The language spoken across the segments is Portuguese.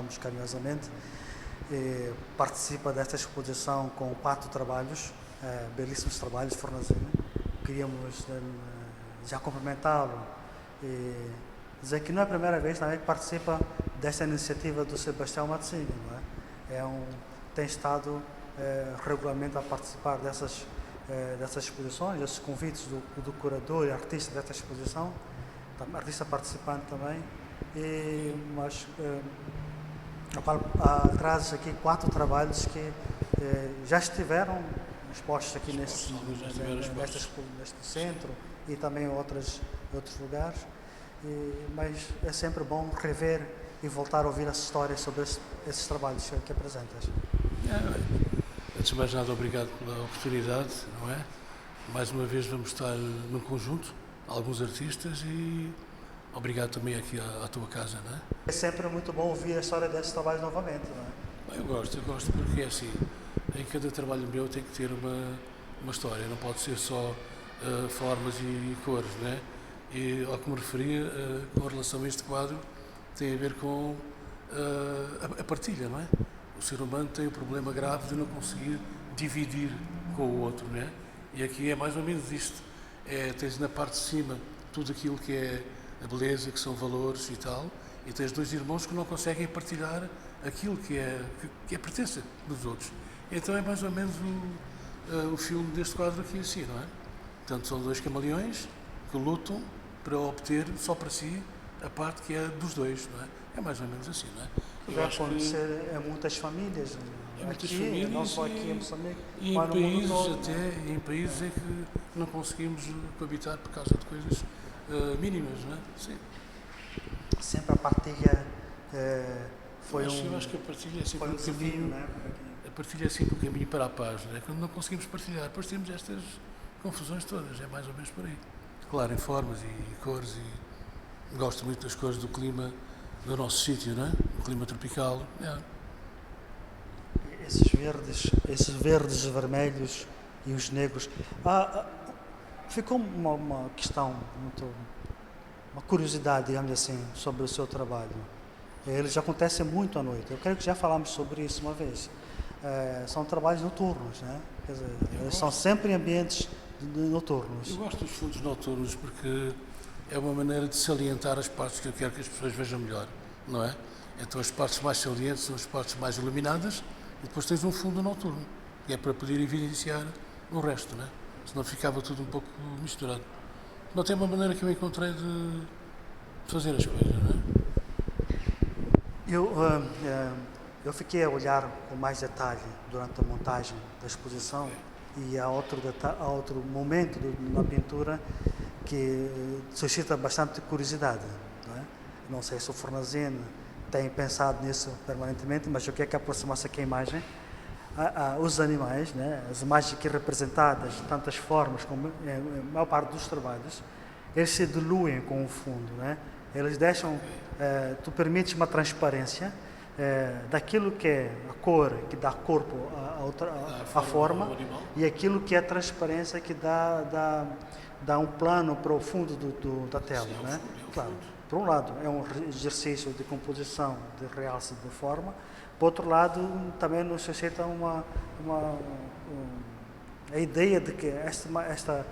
chamamos carinhosamente, participa desta exposição com 4 trabalhos, belíssimos trabalhos de Fornazina. Queríamos já cumprimentá-lo e dizer que não é a primeira vez também que participa desta iniciativa do Sebastião Mazzini, não é? Tem estado regularmente a participar dessas exposições, desses convites do curador e artista desta exposição, artista participante também, mas traz aqui 4 trabalhos que já estiveram expostos aqui neste centro e também em outros lugares, mas é sempre bom rever e voltar a ouvir as histórias sobre esses trabalhos que apresentas. Antes de mais nada, obrigado pela oportunidade, não é? Mais uma vez vamos estar num conjunto, alguns artistas, e obrigado também aqui à tua casa, não é? É sempre muito bom ouvir a história desses trabalhos novamente, não é? Eu gosto porque é assim, em cada trabalho meu tem que ter uma história, não pode ser só formas e cores, não é? E ao que me referia, com relação a este quadro, tem a ver com a partilha, não é? O ser humano tem o problema grave de não conseguir dividir com o outro, não é? E aqui é mais ou menos isto. Tens na parte de cima tudo aquilo que é a beleza, que são valores e tal, e tens 2 irmãos que não conseguem partilhar aquilo que é pertença dos outros. Então é mais ou menos o filme deste quadro aqui assim, não é? Portanto, são 2 camaleões que lutam para obter só para si a parte que é dos 2, não é? É mais ou menos assim, não é? Vai acontecer em muitas famílias, não só aqui em Moçambique, e mas no mundo todo. em países em que não conseguimos coabitar por causa de coisas mínimas, não é? Sim. Sempre a partilha foi eu acho que a partilha é sempre um desafio, não é? A partilha é sempre um caminho para a paz, não é? Quando não conseguimos partilhar, depois temos estas confusões todas, é mais ou menos por aí. Claro, em formas e cores, e gosto muito das cores do clima do nosso sítio, não é? O clima tropical. Esses verdes, vermelhos e os negros. Ficou uma questão, uma curiosidade, digamos assim, sobre o seu trabalho. Eles acontecem muito à noite. Eu creio que já falámos sobre isso uma vez. São trabalhos noturnos, né? Quer dizer, eles são sempre em ambientes noturnos. Eu gosto dos fundos noturnos porque é uma maneira de salientar as partes que eu quero que as pessoas vejam melhor, não é? Então as partes mais salientes são as partes mais iluminadas e depois tens um fundo noturno, que é para poder evidenciar o resto, não é? Senão ficava tudo um pouco misturado. Não tem uma maneira que eu encontrei de fazer as coisas, não é? Eu fiquei a olhar com mais detalhe durante a montagem da exposição e há outro momento na pintura que suscita bastante curiosidade, não é? Não sei se o Fornazina tem pensado nisso permanentemente, mas eu quero que aproximasse aqui a imagem. Os animais, né? As imagens aqui representadas de tantas formas, como a maior parte dos trabalhos, eles se diluem com o fundo, né? Eles deixam, tu permites uma transparência daquilo que é a cor, que dá corpo à forma, e aquilo que é a transparência que dá um plano para o fundo da tela, né? Claro, por um lado é um exercício de composição, de realce de forma, por outro lado também nos suscita a ideia de que esta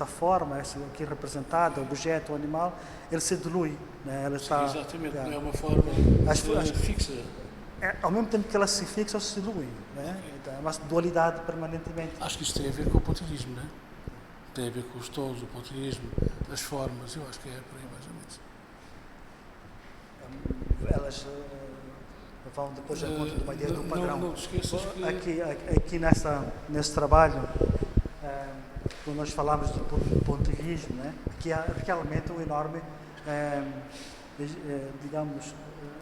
forma, esta aqui representada, o objeto, o animal, ele se dilui, né? Exatamente, não é uma forma fixa. Ao mesmo tempo que ela se fixa, ela se dilui, né? Então, é uma dualidade permanentemente. Acho que isso tem a ver com o pontilhismo, não é? Tem a ver com os tons, o pontilhismo, as formas, eu acho que é por aí mais ou menos. Elas vão depois a conta de uma ideia do padrão. Não te esqueças que... Aqui nesse trabalho, quando nós falamos de pontilhismo, né? Aqui há realmente um enorme, digamos,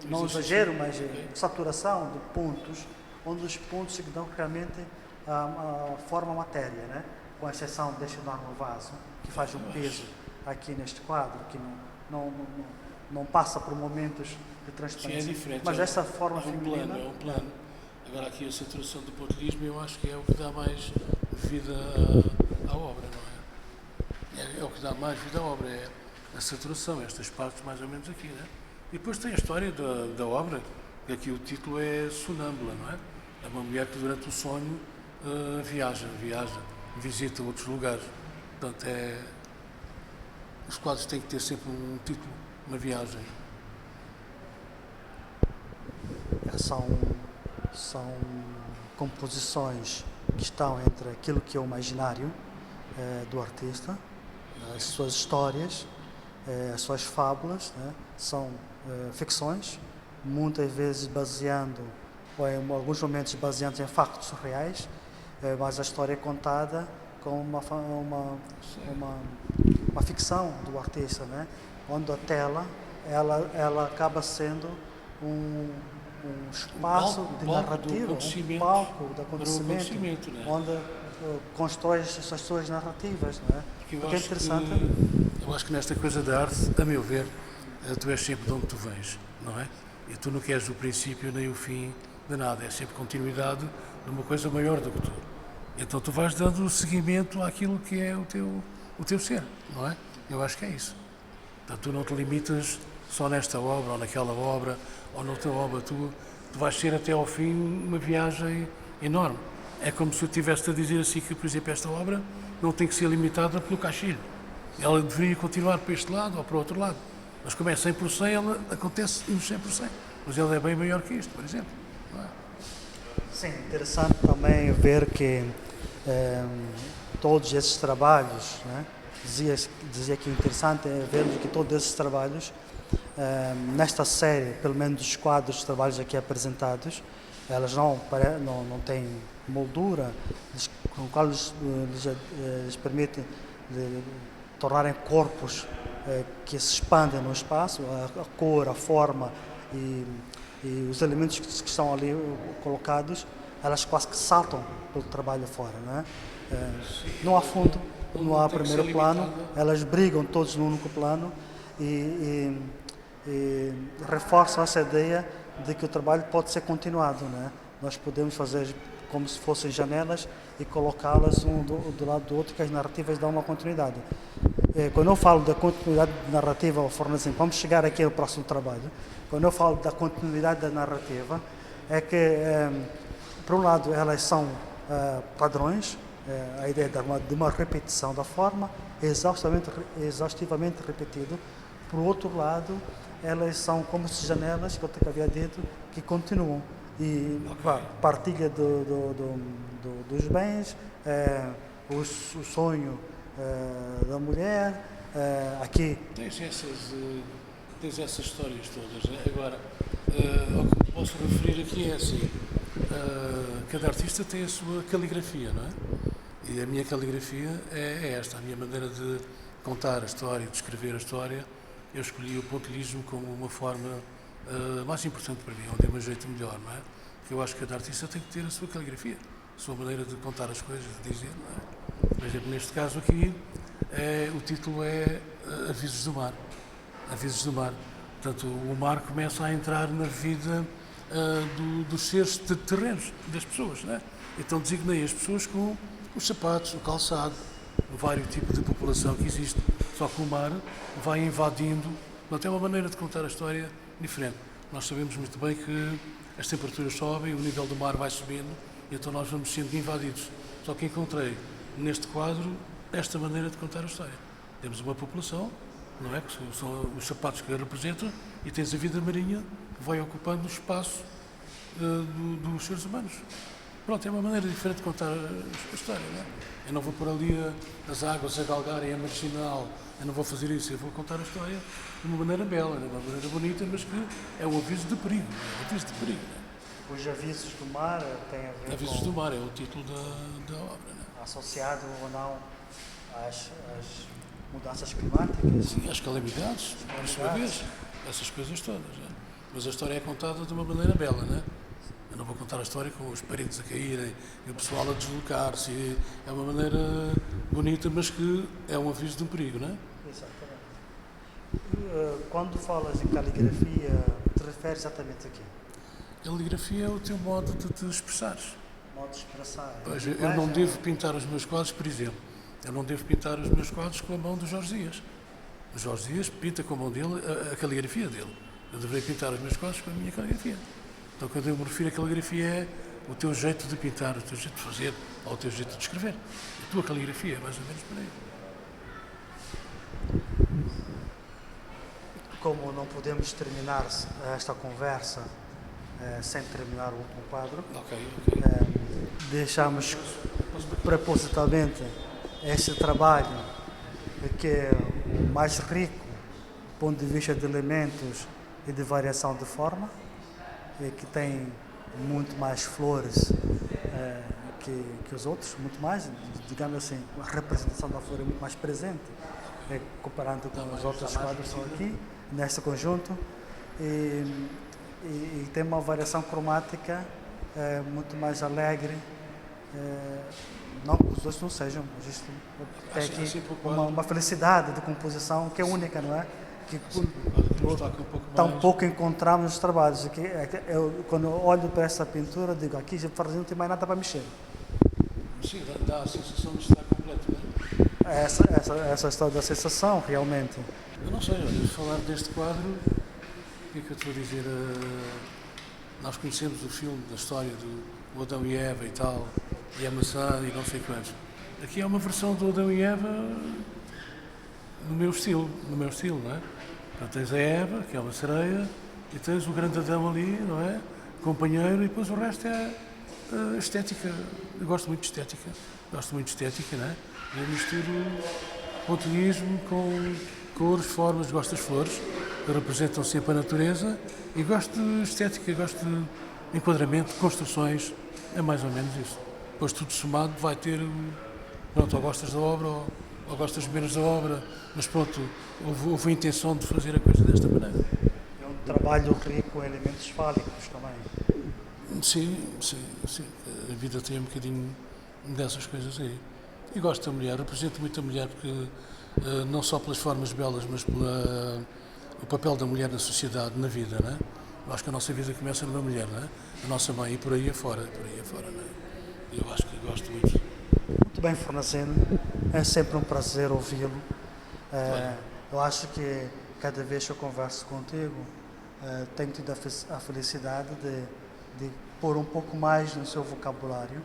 não exagero, mas saturação de pontos, onde os pontos se dão realmente a forma matéria, né? Com exceção deste enorme vaso, que faz um peso aqui neste quadro, que não passa por momentos de transparência. Sim, é diferente. Mas essa forma feminina... É um plano. Agora aqui a saturação do pontilhismo eu acho que é o que dá mais vida à obra, não é? É o que dá mais vida à obra, é a saturação, estas partes mais ou menos aqui, né? E depois tem a história da obra, que aqui o título é Sonâmbula, não é? É uma mulher que durante o sonho viaja, visita outros lugares. Portanto, os quadros têm que ter sempre um título, uma viagem. São composições que estão entre aquilo que é o imaginário do artista, as suas histórias, as suas fábulas, né? São ficções, muitas vezes baseando, ou em alguns momentos baseados em factos reais, mas a história é contada com uma ficção do artista, né? Onde a tela ela acaba sendo um espaço de narrativa, um palco do acontecimento, né? onde constrói as suas narrativas, né? Porque é interessante. Eu acho que nesta coisa da arte, a meu ver, tu és sempre de onde tu vens, não é? E tu não queres o princípio nem o fim de nada, é sempre continuidade de uma coisa maior do que tu. Então tu vais dando seguimento àquilo que é o teu ser, não é? Eu acho que é isso. Portanto, tu não te limitas só nesta obra ou naquela obra ou noutra obra, tu vais ser até ao fim uma viagem enorme. É como se eu estivesse a dizer assim que, por exemplo, esta obra não tem que ser limitada pelo caixilho. Ela deveria continuar para este lado ou para o outro lado. Mas como é 100%, ela acontece nos 100%. Mas ela é bem maior que isto, por exemplo. Não é? Sim, interessante também ver que todos esses trabalhos, né? Dizia que interessante é ver que todos esses trabalhos, nesta série, pelo menos dos quadros de trabalhos aqui apresentados, elas não têm moldura, com o qual lhes permite tornarem corpos que se expandem no espaço, a cor, a forma e os elementos que estão ali colocados, elas quase que saltam pelo trabalho fora, não é? Não há fundo, não há primeiro plano, elas brigam todos no único plano e reforçam essa ideia de que o trabalho pode ser continuado, né? Nós podemos fazer como se fossem janelas e colocá-las um do lado do outro, que as narrativas dão uma continuidade. Quando eu falo da continuidade narrativa, vamos chegar aqui ao próximo trabalho. Quando eu falo da continuidade da narrativa, é que, por um lado, elas são padrões, a ideia de uma repetição da forma, exaustivamente repetido. Por outro lado, elas são como se janelas, que eu havia dito, que continuam. E partilha dos bens, o sonho da mulher, aqui. Tens essas histórias todas, né? Agora, o que posso referir aqui é assim, cada artista tem a sua caligrafia, não é? E a minha caligrafia é esta, a minha maneira de contar a história, de escrever a história. Eu escolhi o pontilhismo como uma forma mais importante para mim, onde eu me ajeito melhor, não é? Porque eu acho que cada artista tem que ter a sua caligrafia, a sua maneira de contar as coisas, de dizer, não é? Por exemplo, neste caso aqui, o título é Avisos do Mar. Avisos do Mar. Portanto, o mar começa a entrar na vida dos seres terrenos, das pessoas, não é? Então designei as pessoas com os sapatos, o calçado, o vários tipos de população que existe. Só que o mar vai invadindo, portanto, é uma maneira de contar a história diferente. Nós sabemos muito bem que as temperaturas sobem, o nível do mar vai subindo, e então nós vamos sendo invadidos. Só que encontrei neste quadro esta maneira de contar a história. Temos uma população, não é? Que são os sapatos que a representam, e tens a vida marinha que vai ocupando o espaço dos seres humanos. Pronto, é uma maneira diferente de contar a história, não é? Eu não vou pôr ali as águas a galgarem a marginal, eu não vou fazer isso, eu vou contar a história de uma maneira bela, de uma maneira bonita, mas que é um aviso de perigo, é um aviso de perigo. Não é? Os avisos do mar têm a ver Avisos com... do mar é o título da obra, não é? Associado ou não às mudanças climáticas? Sim, às calamidades, por sua vez, essas coisas todas, não é? Mas a história é contada de uma maneira bela, não é? Eu não vou contar a história com os paredes a caírem e o pessoal a deslocar-se. É uma maneira bonita, mas que é um aviso de um perigo, não é? Exatamente. Quando falas em caligrafia, te referes exatamente a quê? Caligrafia é o teu modo de te expressares. Modo de expressar. Pois, eu não devo pintar os meus quadros, por exemplo. Eu não devo pintar os meus quadros com a mão do Jorge Dias. O Jorge Dias pinta com a mão dele a caligrafia dele. Eu deveria pintar os meus quadros com a minha caligrafia. Então, quando eu me refiro a caligrafia, é o teu jeito de pintar, o teu jeito de fazer, ou o teu jeito de escrever. A tua caligrafia, mais ou menos por aí. Como não podemos terminar esta conversa sem terminar o último quadro, Ok. deixamos propositalmente esse trabalho que é o mais rico do ponto de vista de elementos e de variação de forma, e que tem muito mais flores que os outros, muito mais, digamos assim, a representação da flor é muito mais presente, comparando com os outros quadros que estão aqui, neste conjunto, e tem uma variação cromática muito mais alegre, não que os outros não sejam, mas isto tem aqui uma felicidade de composição que é única, não é? Que tão pouco encontramos nos trabalhos. Quando eu olho para essa pintura, digo, aqui já não tem mais nada para mexer. Sim, dá a sensação de estar completo, não é? Essa história da sensação, realmente. Eu não sei, olha, falar deste quadro, o que é que eu estou a dizer? Nós conhecemos o filme da história do Adão e Eva e tal, e a maçã e não sei quantos. Aqui é uma versão do Adão e Eva no meu estilo, não é? Então tens a Eva, que é uma sereia, e tens o grande Adão ali, não é? Companheiro, e depois o resto é estética. Eu gosto muito de estética, não é? Eu misturo pontilhismo com cores, formas, gosto das flores, que representam sempre a natureza, e gosto de estética, gosto de enquadramento, construções, é mais ou menos isso. Depois tudo somado vai ter, pronto, ou gostas da obra ou gostas menos da obra, mas pronto, houve a intenção de fazer a coisa desta maneira. É um trabalho rico em elementos fálicos também. Sim. A vida tem um bocadinho dessas coisas aí. E gosto da mulher, represento muito a mulher, porque não só pelas formas belas, mas pelo papel da mulher na sociedade, na vida, não é? Eu acho que a nossa vida começa numa mulher, não é? A nossa mãe e por aí afora, não é? Eu acho que gosto muito. Muito bem, Fornaceno, é sempre um prazer ouvi-lo. Eu acho que cada vez que eu converso contigo, tenho tido a felicidade de pôr um pouco mais no seu vocabulário.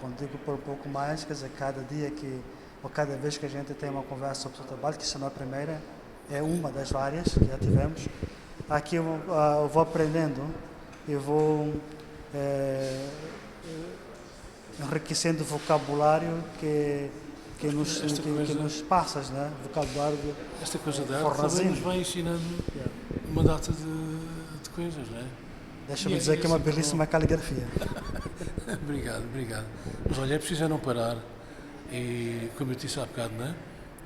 Quando digo pôr um pouco mais, quer dizer, cada vez que a gente tem uma conversa sobre o seu trabalho, que isso não é a primeira, é uma das várias que já tivemos. Aqui eu vou aprendendo e vou enriquecendo o vocabulário que nos passas, né? Vocabulário esta coisa da arte também nos vai ensinando uma data de coisas, não é? Deixa-me dizer que é uma belíssima caligrafia. Obrigado. Mas olha, é preciso não parar e, como eu disse há bocado, não é?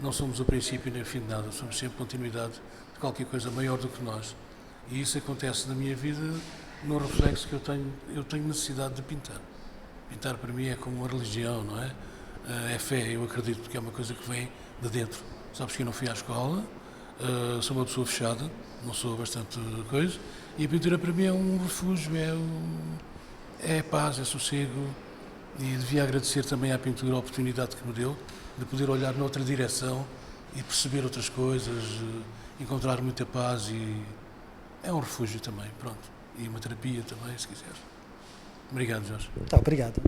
Não somos o princípio nem o fim de nada, somos sempre continuidade de qualquer coisa maior do que nós. E isso acontece na minha vida no reflexo que eu tenho necessidade de pintar. Pintar para mim é como uma religião, não é? É fé, eu acredito, porque é uma coisa que vem de dentro. Sabes que eu não fui à escola, sou uma pessoa fechada, não sou bastante coisa, e a pintura para mim é um refúgio, é paz, é sossego, e devia agradecer também à pintura a oportunidade que me deu de poder olhar noutra direção e perceber outras coisas, encontrar muita paz, e é um refúgio também, pronto, e uma terapia também, se quiser. Obrigado, Jorge. Tá, obrigado.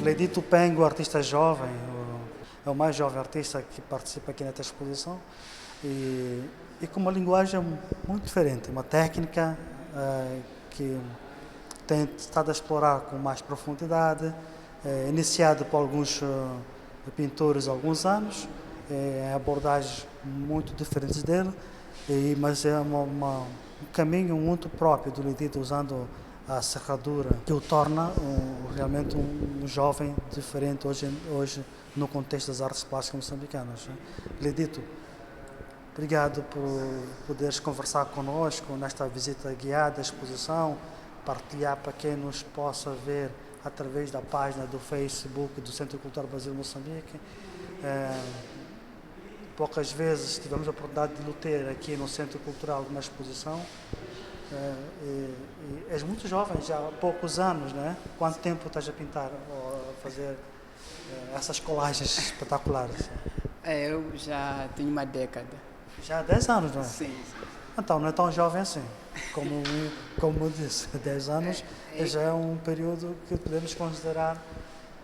Ledito Pengo, artista jovem, é o mais jovem artista que participa aqui nesta exposição, e com uma linguagem muito diferente, uma técnica que tem estado a explorar com mais profundidade, iniciado por alguns pintores há alguns anos, abordagens muito diferentes dele, mas é um caminho muito próprio do Ledito, usando a serradura, que o torna realmente um jovem diferente hoje no contexto das artes plásticas moçambicanas. Ledito, obrigado por poderes conversar conosco nesta visita guiada à exposição, partilhar para quem nos possa ver através da página do Facebook do Centro Cultural Brasil Moçambique. Poucas vezes tivemos a oportunidade de ter aqui no Centro Cultural uma exposição. És muito jovem, já há poucos anos, né? Quanto tempo estás a pintar ou a fazer essas colagens espetaculares? Eu já tenho uma década. Já há 10 anos, não é? Sim. Então, não é tão jovem assim. Como eu disse, 10 anos já é um período que podemos considerar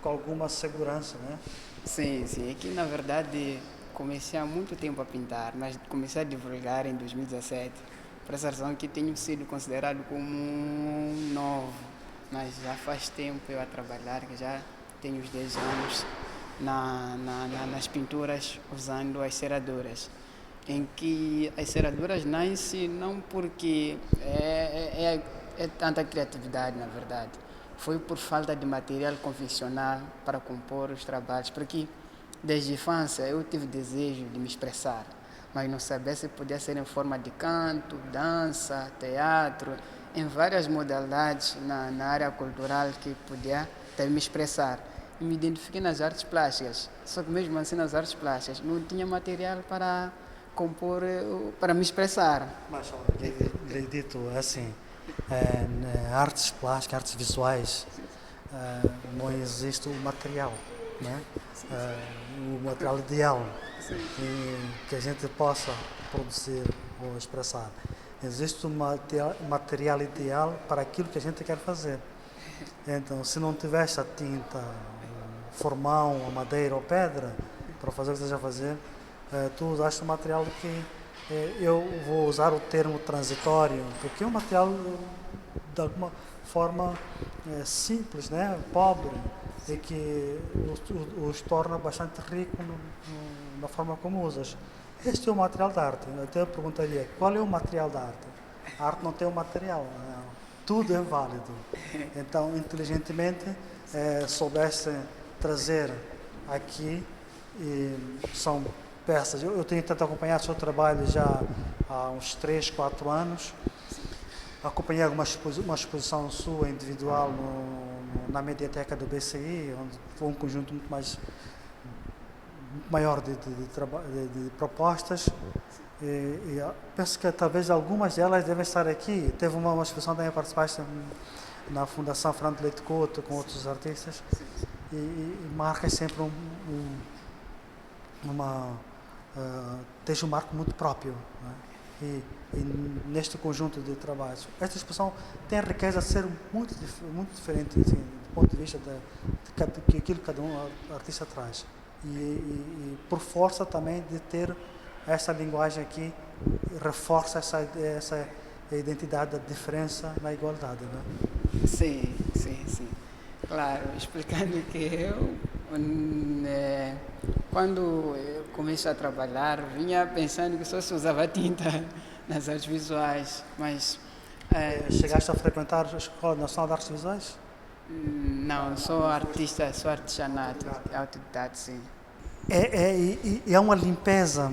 com alguma segurança, né? Sim. É que, na verdade, comecei há muito tempo a pintar, mas comecei a divulgar em 2017. Por essa razão que tenho sido considerado como um novo. Mas já faz tempo eu a trabalhar, que já tenho uns 10 anos nas pinturas usando as ceraduras. Em que as ceraduras nascem não porque é tanta criatividade, na verdade. Foi por falta de material convencional para compor os trabalhos, porque desde a infância eu tive desejo de me expressar, mas não sabia se podia ser em forma de canto, dança, teatro, em várias modalidades na área cultural que podia me expressar. E me identifiquei nas artes plásticas, só que mesmo assim nas artes plásticas não tinha material para compor, para me expressar. Mas, dito assim, artes plásticas, artes visuais, não existe o material, né? O material ideal que a gente possa produzir ou expressar. Existe um material ideal para aquilo que a gente quer fazer. Então, se não tivesse a tinta, o formão, a madeira ou pedra para fazer o que esteja a fazer, tu usaste um material que eu vou usar o termo transitório, porque é um material de alguma forma simples, né? Pobre, e que os torna bastante rico na forma como usas. Este é o material da arte. Eu até perguntaria, qual é o material da arte? A arte não tem um material, não. Tudo é válido. Então, inteligentemente, soubeste trazer aqui, e são peças. Eu tenho tentado acompanhar o seu trabalho já há uns 3, 4 anos. Acompanhei uma exposição sua individual na mediateca do BCI, onde foi um conjunto muito maior de propostas. E penso que talvez algumas delas devem estar aqui. Teve uma exposição também, participaste na Fundação Fernando Leite Couto com outros artistas. E marca sempre tem um marco muito próprio, né? E neste conjunto de trabalhos, esta exposição tem a riqueza de ser muito diferente, assim, do ponto de vista de aquilo que cada artista traz, e por força também de ter essa linguagem aqui, reforça essa identidade da diferença na igualdade, né? Sim. Claro, explicando que quando eu comecei a trabalhar, vinha pensando que só se usava tinta nas artes visuais, mas... Chegaste a frequentar a Escola Nacional de Artes Visuais? Não, sou artesanato, autodidata, sim. É uma limpeza,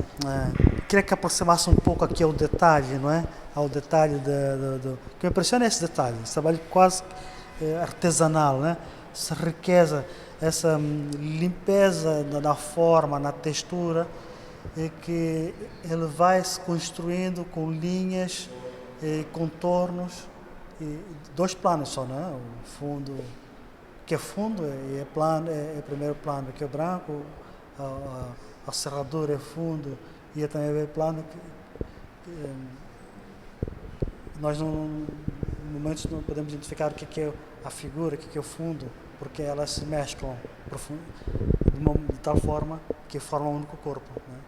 queria que aproximasse um pouco aqui ao detalhe, não é? Ao detalhe que me impressiona é esse detalhe, esse trabalho quase artesanal, né? Essa riqueza, essa limpeza na forma, na textura, que ele vai se construindo com linhas, contornos, dois planos só, não é? O fundo, que é fundo, é plano, é primeiro plano, que é branco, a serradura é fundo, e também é plano que nós no momento não podemos identificar o que é a figura, o que é o fundo, porque elas se mesclam de tal forma que formam um único corpo, né?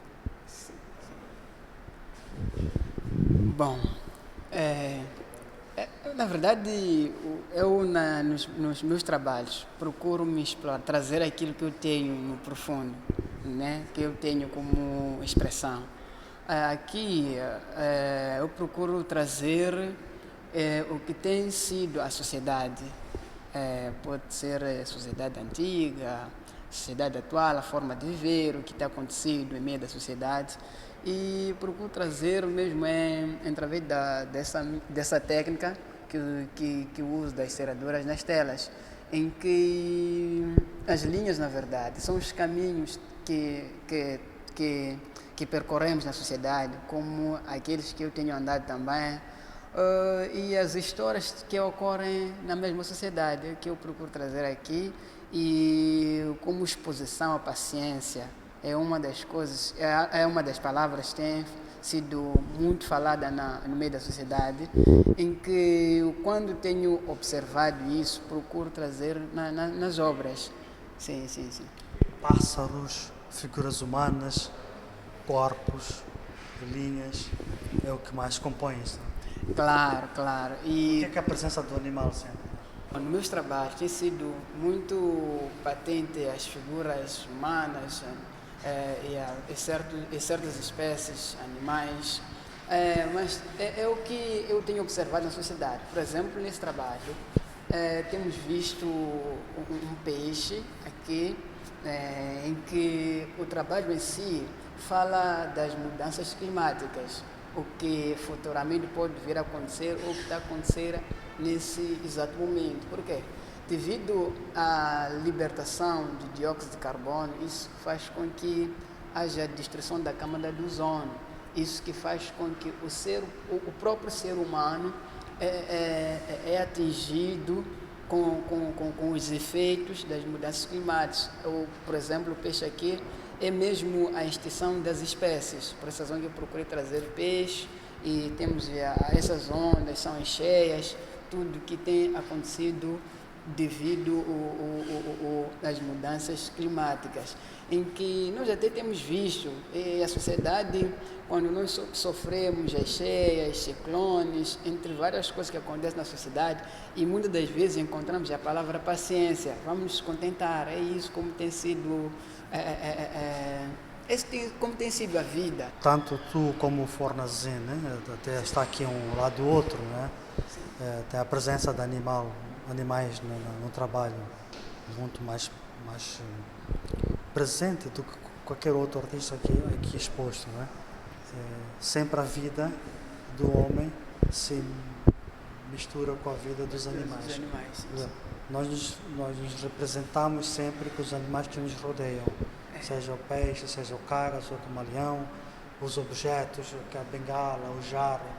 Bom, na verdade, eu nos meus trabalhos procuro me explorar, trazer aquilo que eu tenho no profundo, né? Que eu tenho como expressão. Aqui eu procuro trazer o que tem sido a sociedade. Pode ser a sociedade antiga, a sociedade atual, a forma de viver, o que está acontecendo em meio da sociedade. E procuro trazer mesmo através dessa técnica que uso das ceraduras nas telas. em que as linhas, na verdade, são os caminhos que percorremos na sociedade, como aqueles que eu tenho andado também, e as histórias que ocorrem na mesma sociedade, que eu procuro trazer aqui, e como exposição à paciência, é uma das coisas, é uma das palavras que tem sido muito falada no meio da sociedade, em que quando tenho observado isso, procuro trazer nas obras. Sim, sim, sim. Pássaros, figuras humanas, corpos, linhas, é o que mais compõe isso. Claro, claro. O que é a presença do animal sempre? Nos meus trabalhos tem sido muito patente as figuras humanas e certas espécies, animais, mas é o que eu tenho observado na sociedade. Por exemplo, nesse trabalho, temos visto um peixe aqui, em que o trabalho em si fala das mudanças climáticas, o que futuramente pode vir a acontecer ou o que está a acontecer nesse exato momento. Por quê? Devido à libertação de dióxido de carbono, isso faz com que haja destruição da camada do ozono. Isso que faz com que o próprio ser humano é atingido com os efeitos das mudanças climáticas. Por exemplo, o peixe aqui é mesmo a extinção das espécies. Por essa razão que eu procurei trazer peixe, e temos essas ondas, são as cheias, tudo que tem acontecido devido às mudanças climáticas, em que nós até temos visto a sociedade, quando nós sofremos as cheias, ciclones, entre várias coisas que acontecem na sociedade, e muitas das vezes encontramos a palavra paciência, vamos nos contentar, é isso como tem sido como tem sido a vida. Tanto tu como o Fornazen, né? Até está aqui um lado do outro, né? Tem a presença de animais no trabalho muito mais presente do que qualquer outro artista aqui exposto, né? Sempre a vida do homem se mistura com a vida dos animais. Nós nos representamos sempre com os animais que nos rodeiam, seja o peixe, seja o cara, seja o camaleão, os objetos, que a bengala, o jarro,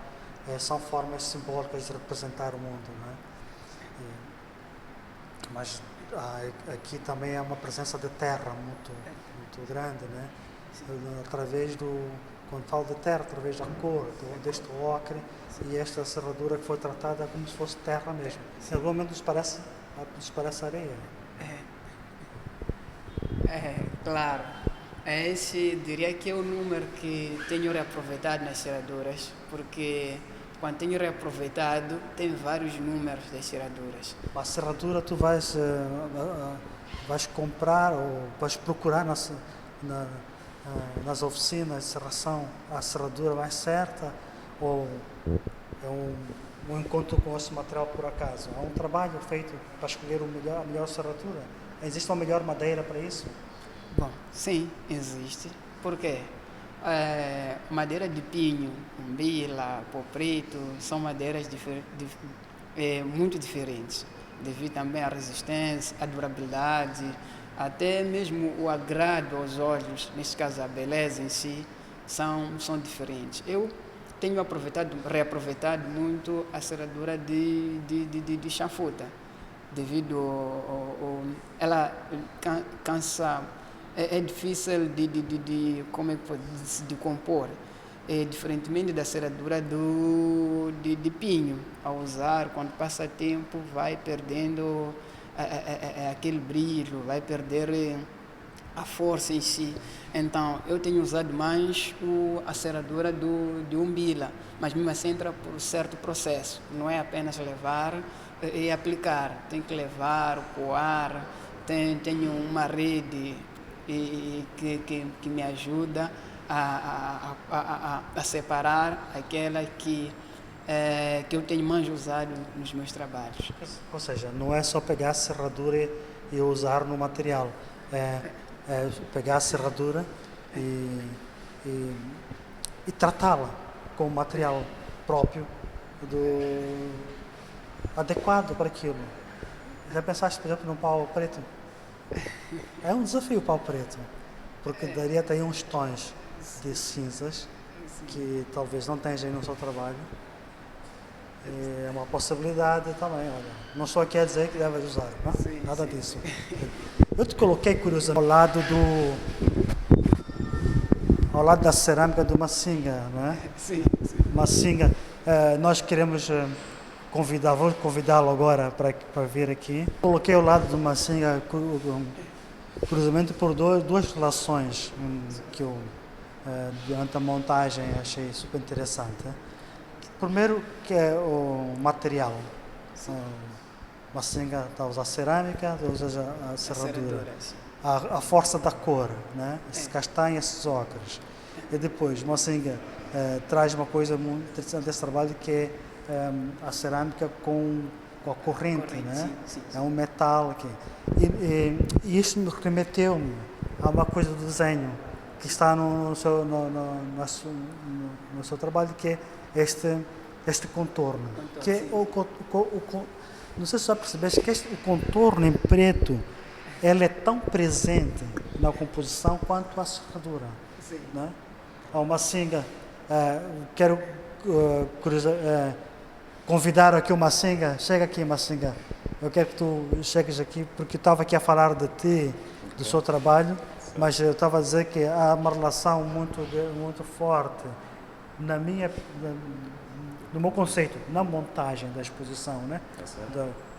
são formas simbólicas de representar o mundo, né? Mas aqui também é uma presença de terra muito grande, né? Quando falo de terra, através da cor, deste ocre, e esta serradura que foi tratada como se fosse terra mesmo. Em algum momento nos parece areia. Claro. Esse diria que é o número que tenho reaproveitado nas serraduras, porque quando tenho reaproveitado, tem vários números das serraduras. A serradura tu vais comprar ou vais procurar nas oficinas de serração a serradura mais certa, ou é um encontro com esse material por acaso? É um trabalho feito para escolher a melhor serradura? Existe uma melhor madeira para isso? Bom, sim, existe. Por quê? Madeira de pinho, umbila, pau preto, são madeiras muito diferentes, devido também à resistência, à durabilidade, até mesmo o agrado aos olhos, nesse caso a beleza em si, são diferentes. Eu tenho reaproveitado muito a serradura de chanfuta, devido ela cansa. É difícil de compor, diferentemente da serradura de pinho. Ao usar, quando passa tempo, vai perdendo aquele brilho, vai perder a força em si. Então, eu tenho usado mais a serradura de umbila, mas mesmo assim entra por um certo processo. Não é apenas levar e aplicar, tem que levar, coar, tenho uma rede que me ajuda a separar aquela que eu tenho mais usado nos meus trabalhos. Ou seja, não é só pegar a serradura e usar no material, é pegar a serradura e tratá-la com o material próprio adequado para aquilo. Já pensaste, por exemplo, num pau preto? É um desafio o pau preto, porque daria até uns tons de cinzas que talvez não tenham no seu trabalho. É uma possibilidade também, olha. Não estou aqui a dizer que deve usar, não? Sim, Nada sim. disso. Eu te coloquei curiosamente ao lado da cerâmica do Massinga, não é? Sim, sim. Massinga, nós queremos vou convidá-lo agora para vir aqui. Coloquei ao lado do Massinga, curiosamente por duas relações que eu, durante a montagem, achei super interessante. Primeiro, que é o material. Massinga está a usar cerâmica, está a usar a serradura. Sim. A força da cor, né? Esse castanho, esses ocres. E depois, Massinga traz uma coisa muito interessante desse trabalho, que é a cerâmica com a corrente, né? Sim. É um metal aqui. E isso me remeteu-me a uma coisa do desenho que está no seu trabalho, que é este contorno. Que é não sei se já percebeste que o contorno em preto ele é tão presente na composição quanto a serradura. Sim. Né? Ao Massinga, quero convidar aqui o Massinga. Chega aqui, Massinga. Eu quero que tu chegues aqui, porque eu estava aqui a falar de ti, do seu trabalho, mas eu estava a dizer que há uma relação muito forte no meu conceito, na montagem da exposição, né?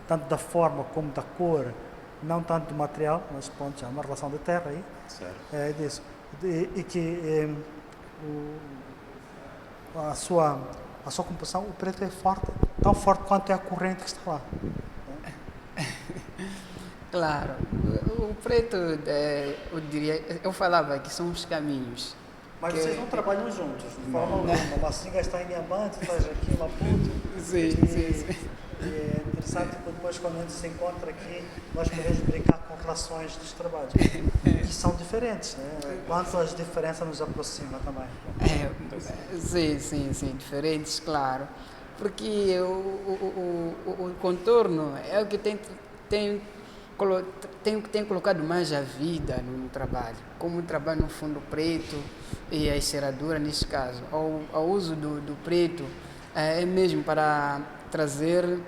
Tanto da forma como da cor, não tanto do material, mas pronto, há uma relação de terra aí. Certo. É disso. E que a sua composição, o preto é forte, tão forte quanto é a corrente que está lá. Claro, o preto, eu falava que são os caminhos. Mas vocês não trabalham juntos, de forma alguma. A Massinga está em Diamante, faz aqui em Maputo. Sim. E é interessante que depois, quando a gente se encontra aqui, nós podemos brincar com relações dos trabalhos. E são diferentes, né? Quanto as diferenças nos aproximam também. Sim, diferentes, claro. Porque o contorno é o que tem colocado mais a vida no trabalho. Como o trabalho no fundo preto e a enceradura, nesse caso, ao uso do preto, é mesmo para trazer...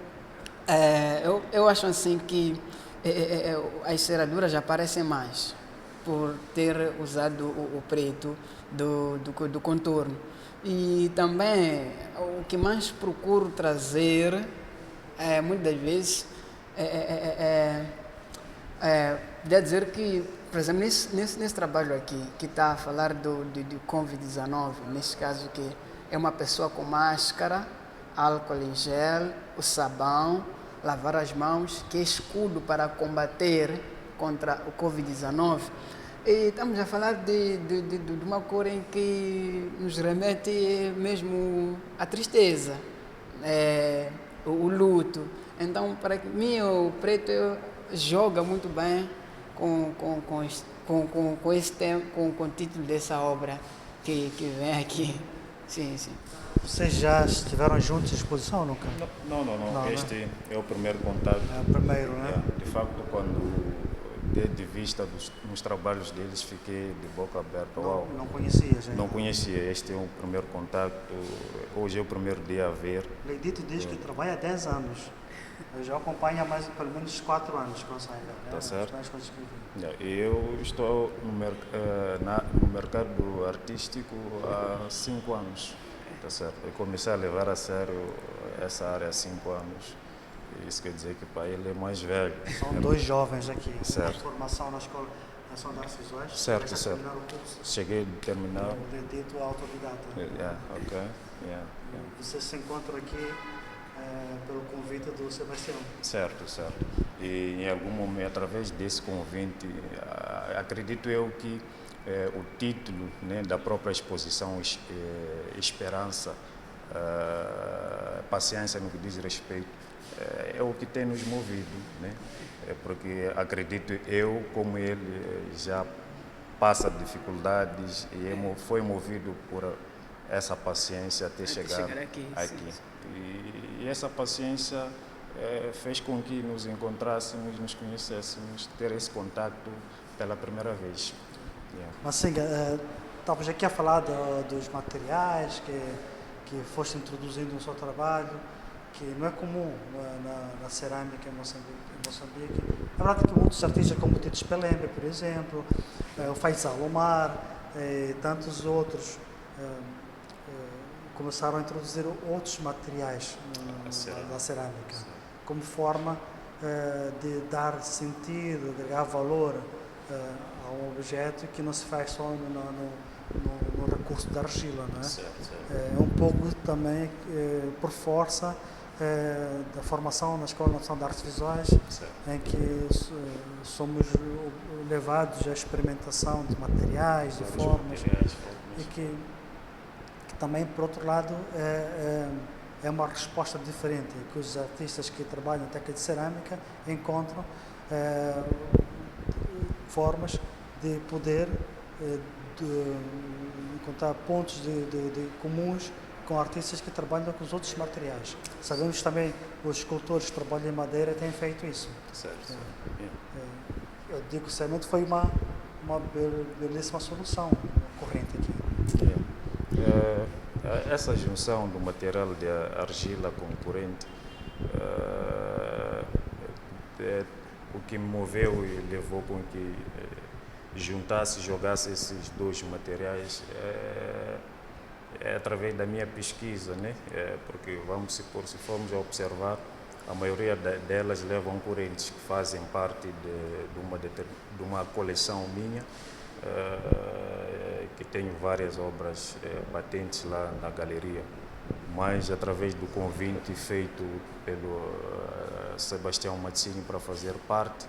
eu acho assim que as enceraduras aparecem mais por ter usado o preto do contorno. E também o que mais procuro trazer, muitas vezes, devo dizer que, por exemplo, nesse trabalho aqui, que está a falar do Covid-19, nesse caso que é uma pessoa com máscara, álcool em gel, o sabão, lavar as mãos, que é escudo para combater contra o Covid-19. E estamos a falar de uma cor em que nos remete mesmo à tristeza, o luto. Então, para mim, o preto joga muito bem com esse tema, com o título dessa obra que vem aqui. Sim. Vocês já estiveram juntos em exposição ou nunca? Não, este é o primeiro contato. É o primeiro, né? De facto, quando dei de vista nos trabalhos deles, fiquei de boca aberta. Não conhecias ainda? Não conhecia, este é o primeiro contato. Hoje é o primeiro dia a ver. Leidito diz que trabalha há 10 anos. Eu já acompanho há pelo menos 4 anos que eu saio. Tá certo. Coisas que eu vi. Eu estou no mercado artístico há 5 anos. Tá certo. Eu comecei a levar a sério essa área há 5 anos. Isso quer dizer que para ele é mais velho. São dois jovens aqui. Certo. Uma formação na Escola Nacional de Artes Visuais. Certo. Terminaram o curso. Cheguei a terminar. Leidito autodidata. Ok. Vocês se encontram aqui pelo convite do Sebastião. Certo. E em algum momento, através desse convite, acredito eu que o título, né, da própria exposição, Esperança, Paciência no que diz respeito, é o que tem nos movido, né? Porque acredito eu, como ele, já passa dificuldades e foi movido por essa paciência até chegar aqui. E essa paciência fez com que nos encontrássemos, nos conhecêssemos, ter esse contacto pela primeira vez. Yeah. Mas sim, estavas aqui a falar dos materiais que foste introduzindo no seu trabalho, que não é comum na cerâmica em Moçambique. É verdade que muitos artistas como o Tito Spelembe, por exemplo, o Faisal Omar e tantos outros começaram a introduzir outros materiais da cerâmica, como forma de dar sentido, agregar valor a um objeto que não se faz só no recurso da argila, não é? É um pouco também por força da formação na Escola Nacional de Artes Visuais, em que somos levados à experimentação de materiais, de formas, e que também, por outro lado, é uma resposta diferente, que os artistas que trabalham na técnica de cerâmica encontram formas de poder encontrar pontos de comuns com artistas que trabalham com os outros materiais. Sabemos também que os escultores que trabalham em madeira têm feito isso. Certo. Eu digo que certamente foi uma belíssima solução ocorrente aqui. Essa junção do material de argila com corrente, o que me moveu e levou com que juntasse e jogasse esses dois materiais é através da minha pesquisa, né? Porque vamos supor, se formos a observar, a maioria delas levam correntes que fazem parte de uma coleção minha, que tenho várias obras patentes lá na galeria, mas através do convite feito pelo Sebastião Mazzini para fazer parte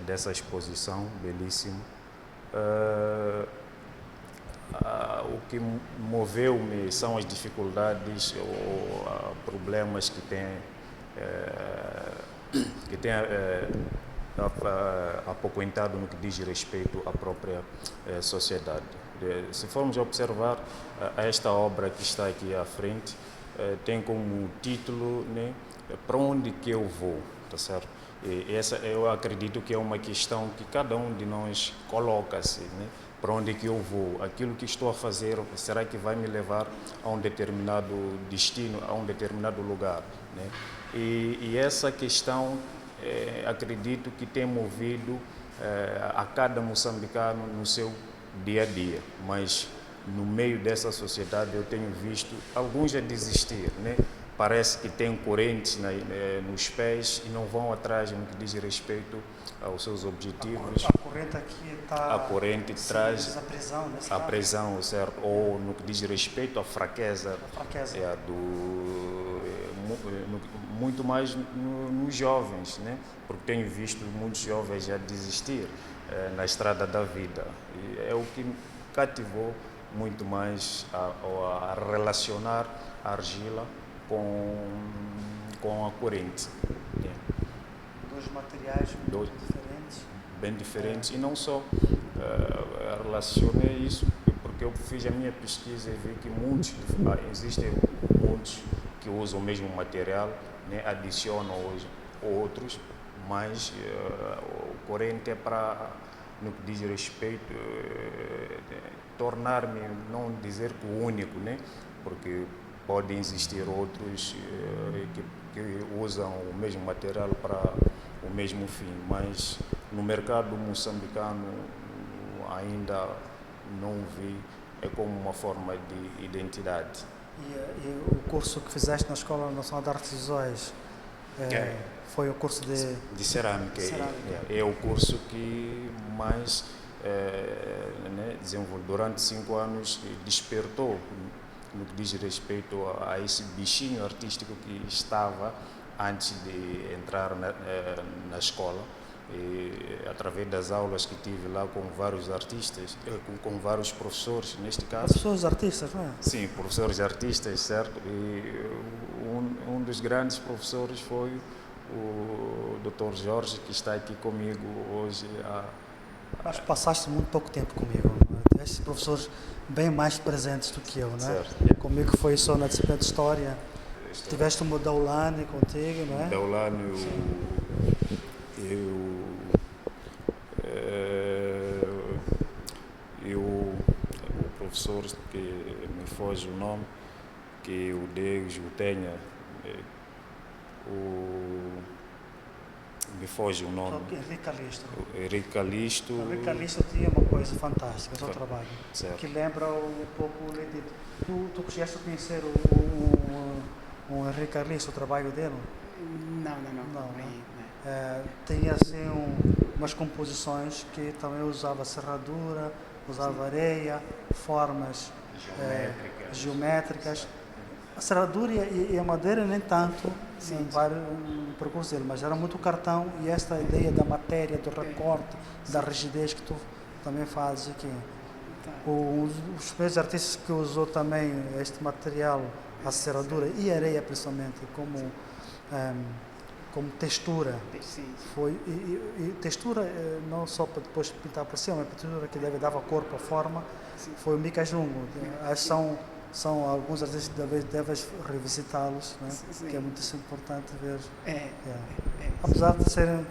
dessa exposição belíssima. O que moveu-me são as dificuldades ou problemas que tem apoquentado no que diz respeito à própria sociedade. Se formos observar, esta obra que está aqui à frente tem como título, né, para onde que eu vou, tá certo? E essa eu acredito que é uma questão que cada um de nós coloca-se, né? Para onde que eu vou? Aquilo que estou a fazer, será que vai me levar a um determinado destino, a um determinado lugar, né? E essa questão, acredito que tem movido a cada moçambicano no seu dia a dia, mas no meio dessa sociedade eu tenho visto alguns a desistir, né? Parece que têm correntes nos pés e não vão atrás no que diz respeito aos seus objetivos. A corrente aqui está... A corrente traz a prisão, certo? Ou no que diz respeito à fraqueza. Muito mais nos jovens, né? Porque tenho visto muitos jovens já desistir na estrada da vida. E é o que me cativou muito mais a relacionar a argila com a corrente. Dois materiais diferentes. Bem diferentes. E não só relacionei isso, porque eu fiz a minha pesquisa e vi que existem muitos que usam o mesmo material, né, adicionam hoje outros, mas o corrente é para, no que diz respeito, tornar-me, não dizer que o único, né, porque podem existir outros que usam o mesmo material para o mesmo fim, mas no mercado moçambicano ainda não vi, é como uma forma de identidade. E o curso que fizeste na Escola Nacional de Artes Visuais foi o curso de cerâmica. É o curso que mais desenvolveu durante 5 anos, despertou no que diz respeito a esse bichinho artístico que estava antes de entrar na escola. E, através das aulas que tive lá com vários artistas, com vários professores, neste caso. Professores artistas, não é? Sim, professores artistas, certo? E um dos grandes professores foi o Dr. Jorge, que está aqui comigo hoje. Mas passaste muito pouco tempo comigo. Tiveste professores bem mais presentes do que eu, não é? Certo. Comigo foi só na disciplina de História Tiveste o Daulane contigo, não é? Daulane, o professor, que me foge o nome, que o Deus o tenha, me foge o nome. Henrique Calixto. Henrique Calixto. O Henrique Calixto tinha uma coisa fantástica no seu trabalho, Certo. que lembra um pouco o Lady. Tu chegaste a conhecer o Henrique Calixto, o trabalho dele? Não. Não, Aí, tinha assim umas composições que também usava serradura, usava areia, formas geométricas. A serradura e a madeira nem tanto no percurso dele, mas era muito cartão, e esta ideia da matéria, do recorte, da rigidez que tu também fazes aqui. Os primeiros artistas que usou também este material, a serradura e a areia principalmente, como textura, foi e textura não só para depois pintar por cima, mas textura que dava corpo à forma, foi o Mika Jungo. São alguns artistas que deves revisitá-los, né? Que é muito importante ver. Apesar de serem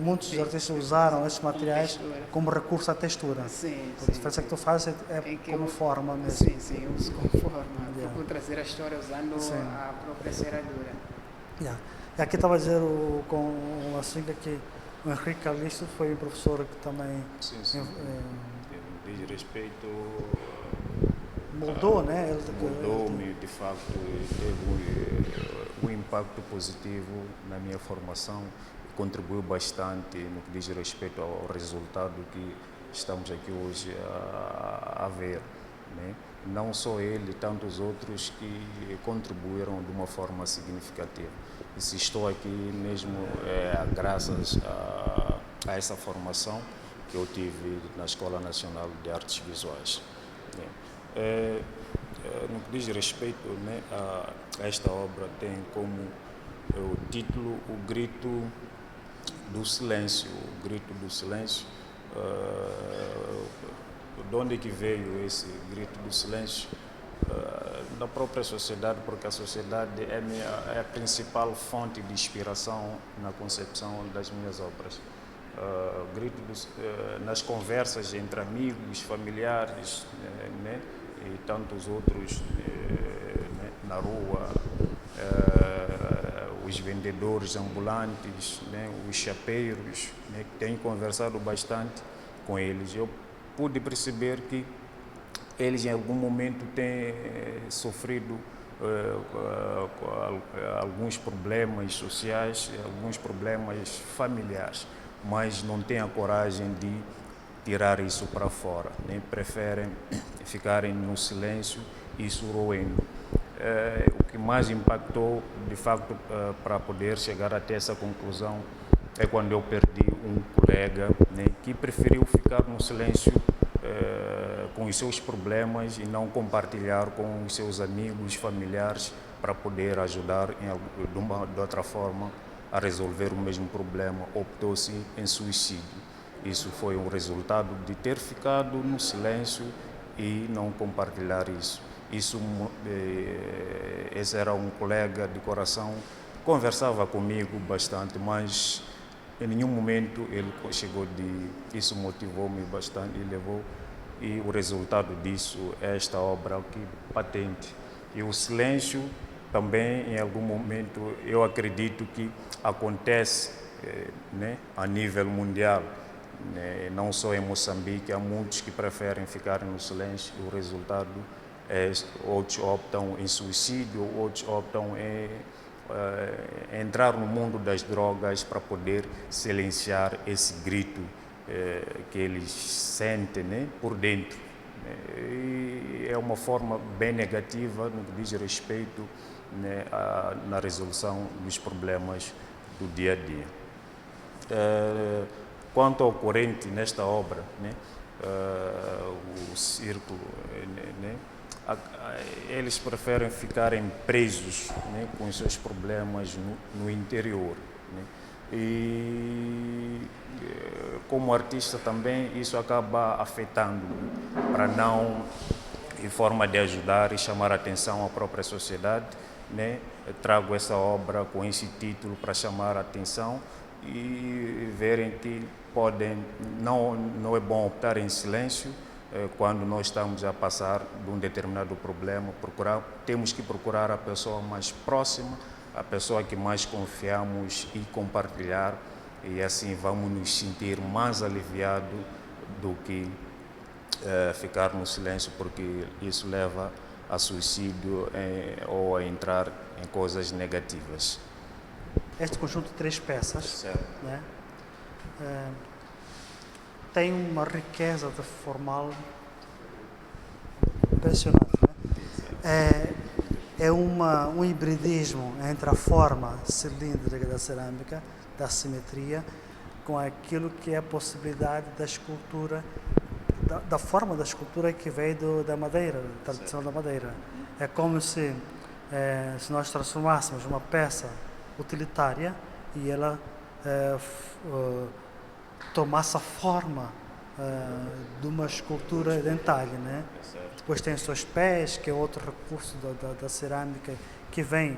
muitos artistas usaram estes materiais como recurso à textura. A diferença que tu fazes é como forma mesmo. Sim, eu uso como forma. Procuro trazer a história usando a própria serradura. E aqui estava a dizer com uma singa que o Henrique Calixto foi um professor que também Diz respeito. Moldou, né? Moldou-me, de facto, teve um impacto positivo na minha formação e contribuiu bastante no que diz respeito ao resultado que estamos aqui hoje a ver, né? Não só ele, tantos outros que contribuíram de uma forma significativa. E se estou aqui mesmo graças a essa formação que eu tive na Escola Nacional de Artes Visuais, né? No que diz respeito, né, a esta obra, tem como o título O Grito do Silêncio. O Grito do Silêncio. De onde que veio esse Grito do Silêncio? Da própria sociedade, porque a sociedade é a principal fonte de inspiração na concepção das minhas obras. Nas conversas entre amigos, familiares, né, e tantos outros, né, na rua, os vendedores ambulantes, né, os chapeiros, né, que tenho conversado bastante com eles. Eu pude perceber que eles em algum momento têm sofrido alguns problemas sociais, alguns problemas familiares, mas não têm a coragem de tirar isso para fora, nem preferem ficarem no silêncio e roendo. O que mais impactou, de facto, para poder chegar até essa conclusão, é quando eu perdi um colega, né, que preferiu ficar no silêncio com os seus problemas e não compartilhar com os seus amigos, familiares, para poder ajudar de outra forma a resolver o mesmo problema. Optou-se em suicídio. Isso foi um resultado de ter ficado no silêncio e não compartilhar isso. Esse era um colega de coração, conversava comigo bastante, mas em nenhum momento ele chegou isso motivou-me bastante e o resultado disso é esta obra aqui, patente. E o silêncio também, em algum momento, eu acredito que acontece, né, a nível mundial, né, não só em Moçambique. Há muitos que preferem ficar no silêncio e o resultado outros optam em suicídio, outros optam em entrar no mundo das drogas para poder silenciar esse grito que eles sentem, né, por dentro. E é uma forma bem negativa no que diz respeito, né, na resolução dos problemas do dia a dia. Quanto ao corrente nesta obra, né, o círculo, né, eles preferem ficarem presos, né, com os seus problemas no interior, né? E como artista também isso acaba afetando, para não, em forma de ajudar e chamar a atenção à própria sociedade, né, trago essa obra com esse título para chamar a atenção e verem que não é bom optar em silêncio quando nós estamos a passar de um determinado problema. Temos que procurar a pessoa mais próxima, a pessoa que mais confiamos e compartilhar, e assim vamos nos sentir mais aliviados do que ficar no silêncio, porque isso leva a suicídio ou a entrar em coisas negativas. Este conjunto de 3 peças, Certo. né, tem uma riqueza formal impressionante. Né? É um hibridismo entre a forma cilíndrica da cerâmica, da simetria, com aquilo que é a possibilidade da escultura, da forma da escultura que veio da madeira, da tradição da madeira. É como se nós transformássemos uma peça utilitária e ela tomasse a forma de uma escultura dentária, né? Depois tem os seus pés, que é outro recurso da cerâmica que vem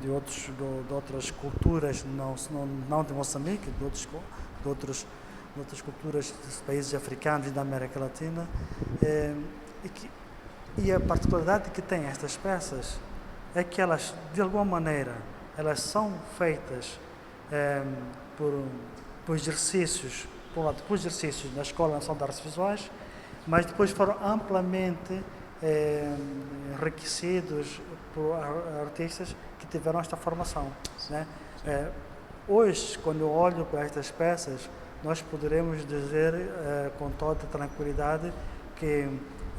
de outras culturas, não de Moçambique, de outras culturas dos países africanos e da América Latina. E a particularidade que tem estas peças é que elas, de alguma maneira, elas são feitas por exercícios, por um lado, por exercícios na Escola Nacional de Artes Visuais, mas depois foram amplamente enriquecidos por artistas que tiveram esta formação. Né? Hoje, quando eu olho para estas peças, nós poderemos dizer com toda tranquilidade que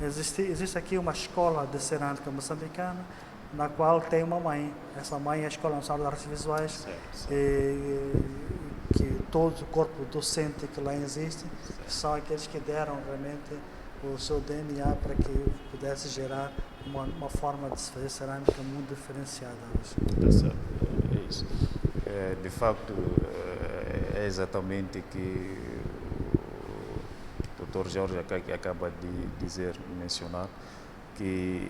existe aqui uma escola de cerâmica moçambicana, na qual tem uma mãe. Essa mãe é a Escola Nacional de Artes Visuais, que todo o corpo docente que lá existe são aqueles que deram realmente o seu DNA para que pudesse gerar uma forma de se fazer cerâmica muito diferenciada hoje. Tá certo, é isso. De facto, é exatamente que o Dr. Jorge acaba de mencionar, que...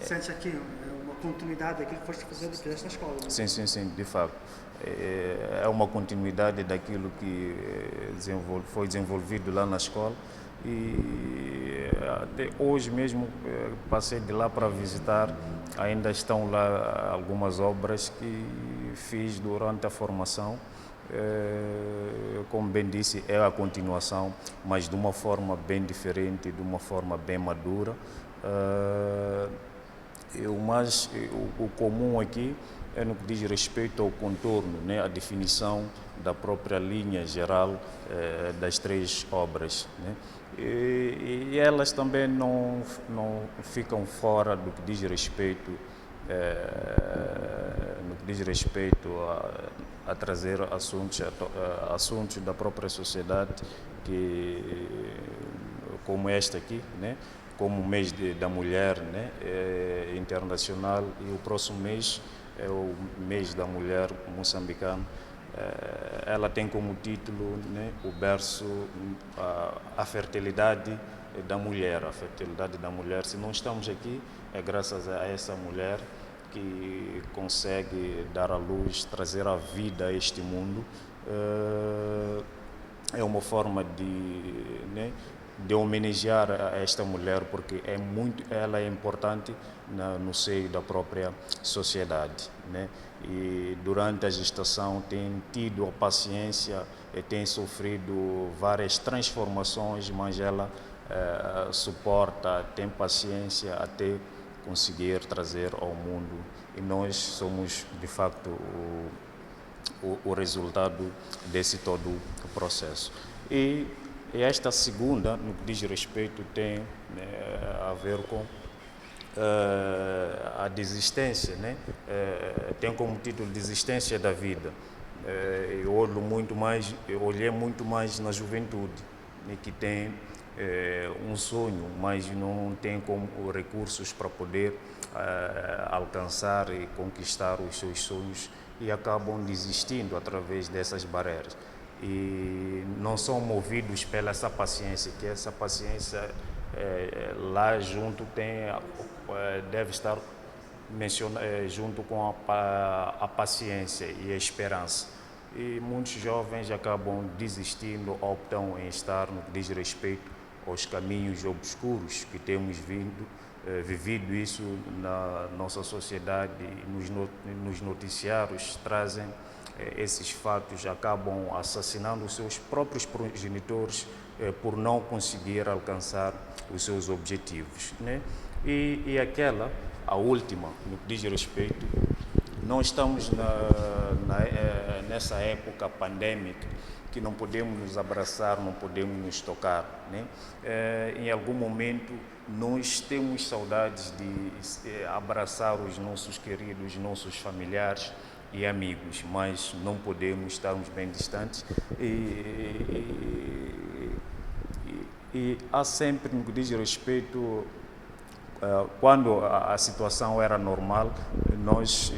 Sente aqui uma continuidade daquilo que foste fazer depois na escola. Né? Sim, de facto. É uma continuidade daquilo que foi desenvolvido lá na escola, e até hoje mesmo passei de lá para visitar, ainda estão lá algumas obras que fiz durante a formação. Como bem disse, é a continuação, mas de uma forma bem diferente, de uma forma bem madura. O comum aqui é no que diz respeito ao contorno, né, a definição da própria linha geral das 3 obras. Né? E elas também não ficam fora do que diz respeito, a trazer assuntos da própria sociedade, como este aqui, né? Como o mês da mulher, né? Internacional, e o próximo mês é o mês da mulher moçambicana. Ela tem como título, né, o berço, a fertilidade da mulher. A fertilidade da mulher, se não estamos aqui, é graças a essa mulher que consegue dar à luz, trazer a vida a este mundo. É uma forma de homenagear a esta mulher, porque ela é importante no seio da própria sociedade, né? E durante a gestação tem tido a paciência e tem sofrido várias transformações, mas ela suporta, tem paciência até conseguir trazer ao mundo. E nós somos, de facto, o resultado desse todo o processo. E esta segunda, no que diz respeito, tem a ver com a desistência, né? Tem como título Desistência da Vida. Eu olhei muito mais na juventude, né, que tem um sonho, mas não tem como recursos para poder alcançar e conquistar os seus sonhos, e acabam desistindo através dessas barreiras. E não são movidos pela essa paciência, que essa paciência lá junto deve estar junto com a paciência e a esperança. E muitos jovens acabam desistindo, optam em estar no que diz respeito aos caminhos obscuros que temos vivido isso na nossa sociedade, nos noticiários trazem esses fatos, acabam assassinando os seus próprios progenitores por não conseguir alcançar os seus objetivos, né? E a última, no que diz respeito, nós estamos nessa época pandêmica que não podemos nos abraçar, não podemos nos tocar, né? Em algum momento nós temos saudades de abraçar os nossos queridos, nossos familiares e amigos, mas não podemos, estarmos bem distantes e há sempre, no que diz respeito, quando a situação era normal, nós,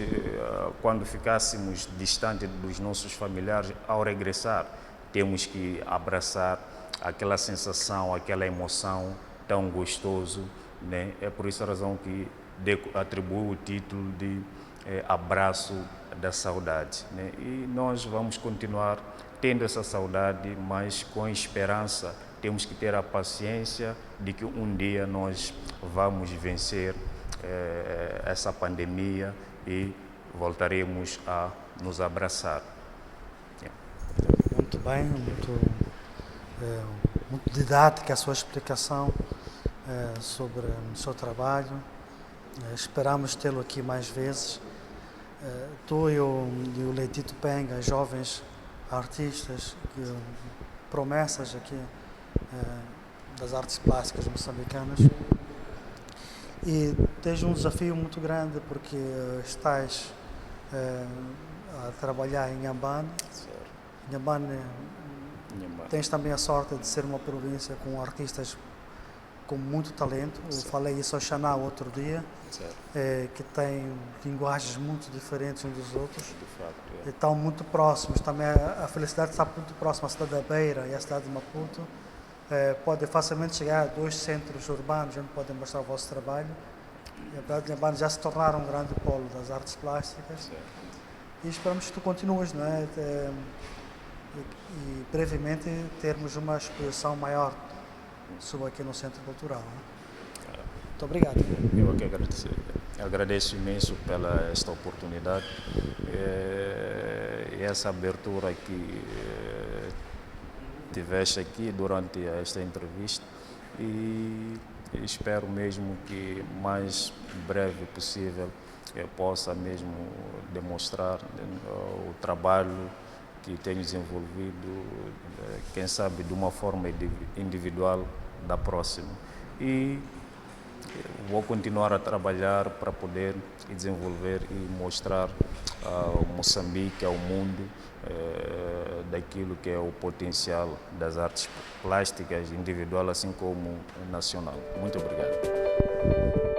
quando ficássemos distantes dos nossos familiares, ao regressar, temos que abraçar aquela sensação, aquela emoção tão gostoso, né? É por essa razão que atribuo o título de abraço da saudade, né? E nós vamos continuar tendo essa saudade, mas com esperança. Temos que ter a paciência de que um dia nós vamos vencer essa pandemia e voltaremos a nos abraçar. Muito bem, muito didática a sua explicação sobre o seu trabalho. Esperamos tê-lo aqui mais vezes. Tu e o Leitito Penga, jovens artistas, promessas aqui das artes plásticas moçambicanas, e tens um desafio muito grande porque estás a trabalhar em Inhambane. Inhambane, tens também a sorte de ser uma província com artistas com muito talento. Eu falei isso ao Xaná outro dia, que tem linguagens muito diferentes uns dos outros, De facto, e estão muito próximos. Também a felicidade está muito próxima. A cidade da Beira e a cidade de Maputo podem facilmente chegar a 2 centros urbanos onde podem mostrar o vosso trabalho. E a cidade de Inhambane já se tornaram um grande polo das artes plásticas. E esperamos que tu continues, não é? E brevemente termos uma exposição maior sobre aqui no Centro Cultural, não é? Muito obrigado. Eu que agradeço. Agradeço imenso pela esta oportunidade e essa abertura que tiveste aqui durante esta entrevista, e espero mesmo que mais breve possível eu possa mesmo demonstrar o trabalho que tenho desenvolvido, quem sabe de uma forma individual da próxima. E vou continuar a trabalhar para poder desenvolver e mostrar ao Moçambique, ao mundo, daquilo que é o potencial das artes plásticas individual, assim como nacional. Muito obrigado.